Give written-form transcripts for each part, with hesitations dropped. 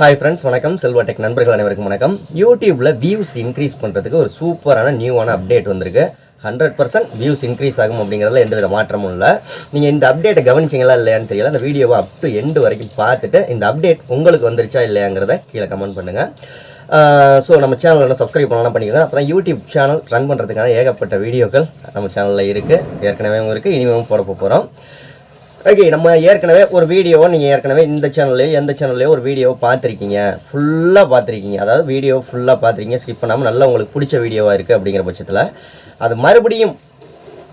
Hi friends, வணக்கம் Selva tech நண்பர்கள் அனைவருக்கும் வணக்கம். யூடியூப்ல வியூஸ் இன்க்ரீஸ் பண்றதுக்கு ஒரு சூப்பரான நியூவான அப்டேட் வந்திருக்கு. 100% வியூஸ் இன்க்ரீஸ் ஆகும் அப்படிங்கிறதுல எந்தவித மாற்றமும் இல்லை. நீங்கள் இந்த அப்டேட்டை கவனிச்சிங்களா இல்லையான்னு தெரியல. அந்த வீடியோவை அப் டு எண்டு வரைக்கும் பார்த்துட்டு இந்த அப்டேட் உங்களுக்கு வந்துருச்சா இல்லையாங்கிறத கீழே கமெண்ட் பண்ணுங்கள். ஸோ நம்ம சேனலில் என்ன சப்ஸ்கிரைப் பண்ணலாம் பண்ணிக்கலாம். அப்போ தான் யூடியூப் சேனல் ரன் பண்ணுறதுக்கான ஏகப்பட்ட வீடியோக்கள் நம்ம சேனலில் இருக்குது. ஏற்கனவே இருக்குது, இனிமேவும் போட போகிறோம். ஓகே, நம்ம ஏற்கனவே ஒரு வீடியோவை நீங்கள் ஏற்கனவே இந்த சேனல்லையோ எந்த சேனல்லையோ ஒரு வீடியோவை பார்த்துருக்கீங்க, ஃபுல்லாக பார்த்துருக்கீங்க. அதாவது வீடியோ ஃபுல்லாக பார்த்துருக்கீங்க, ஸ்கிப் பண்ணாமல் நல்லா உங்களுக்கு பிடிச்ச வீடியோவாக இருக்குது அப்படிங்கிற பட்சத்தில் அது மறுபடியும்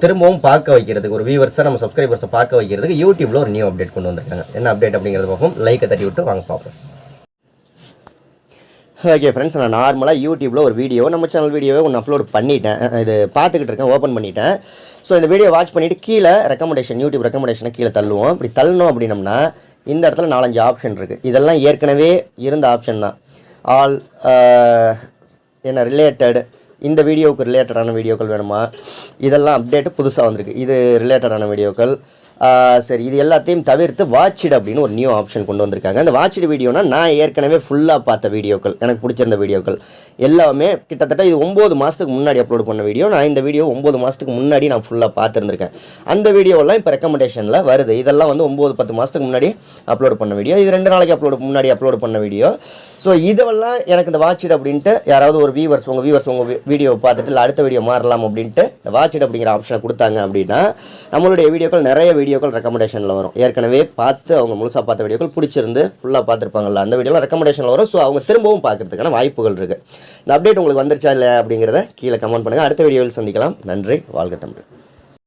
திரும்பவும் பார்க்க வைக்கிறதுக்கு, ஒரு வியூவர்ஸை நம்ம சப்ஸ்கிரைபர்ஸை பார்க்க வைக்கிறதுக்கு யூடியூப்பில் ஒரு நியூ அப்டேட் கொண்டு வந்திருக்காங்க. என்ன அப்டேட் அப்படிங்கிறத பார்ப்போம். லைக்கை தட்டி விட்டு வாங்க பார்ப்போம். ஓகே ஃப்ரெண்ட்ஸ், நான் நார்மலாக யூடியூப்பில் ஒரு வீடியோ நம்ம சேனல் வீடியோவை ஒன்று அப்லோட் பண்ணிட்டேன். இது பார்த்துக்கிட்டு இருக்கேன், ஓப்பன் பண்ணிட்டேன். ஸோ இந்த வீடியோ வாட்ச் பண்ணிவிட்டு கீழே ரெக்கமெண்டேஷன், யூடியூப் ரெக்கமெண்டேஷனை கீழே தள்ளுவோம். இப்படி தள்ளணும் அப்படின்னம்னா இந்த இடத்துல 4-5 ஆப்ஷன் இருக்குது. இதெல்லாம் ஏற்கனவே இருந்த ஆப்ஷன் தான். ஆல் என்ன ரிலேட்டட், இந்த வீடியோவுக்கு ரிலேட்டடான வீடியோக்கள் வேணுமா, இதெல்லாம் அப்டேட்டு புதுசாக வந்திருக்கு. இது ரிலேட்டடான வீடியோக்கள். சரி, இது எல்லாத்தையும் தவிர்த்து வாட்சிட் அப்படின்னு ஒரு நியூ ஆப்ஷன் கொண்டு வந்திருக்காங்க. அந்த வாட்சிட் வீடியோனா நான் ஏற்கனவே ஃபுல்லாக பார்த்த வீடியோக்கள், எனக்கு பிடிச்சிருந்த வீடியோக்கள் எல்லாமே கிட்டத்தட்ட இது 9 மாதத்துக்கு முன்னாடி அப்லோட் பண்ண வீடியோ. நான் இந்த வீடியோ 9 மாதத்துக்கு முன்னாடி நான் ஃபுல்லாக பார்த்துருந்துருக்கேன். அந்த வீடியோவெல்லாம் இப்போ ரெக்கமெண்டேஷனில் வருது. இதெல்லாம் வந்து 9-10 மாதத்துக்கு முன்னாடி அப்லோட் பண்ண வீடியோ. இது 2 நாளைக்கு முன்னாடி அப்லோட் பண்ண வீடியோ. ஸோ இதெல்லாம் எனக்கு இந்த வாட்சிட் அப்படின்ட்டு யாராவது ஒரு உங்கள் வீடியோவை பார்த்துட்டு இல்லை அடுத்த வீடியோ மாறலாம் அப்படின்ட்டு இந்த வாட்சிட் அப்படிங்கிற ஆப்ஷனை கொடுத்தாங்க அப்படின்னா நம்மளுடைய வீடியோக்கள் நிறைய வீடியோக்கள் ரெக்கமெண்டேஷனில் வரும். ஏற்கனவே பார்த்து அவங்க முழுசாக பார்த்த வீடியோக்கள் பிடிச்சிருந்து ஃபுல்லாக பார்த்துருப்பாங்கல்ல, அந்த வீடியோலாம் ரெக்கமெண்டேஷனில் வரும். ஸோ அவங்க திரும்பவும் பார்க்கறதுக்கான வாய்ப்புகள் இருக்குது. இந்த அப்டேட் உங்களுக்கு வந்துருச்சா இல்லை அப்படிங்கிறத கீழே கமெண்ட் பண்ணுங்கள். அடுத்த வீடியோவில் சந்திக்கலாம். நன்றி, வாழ்க தமிழ்.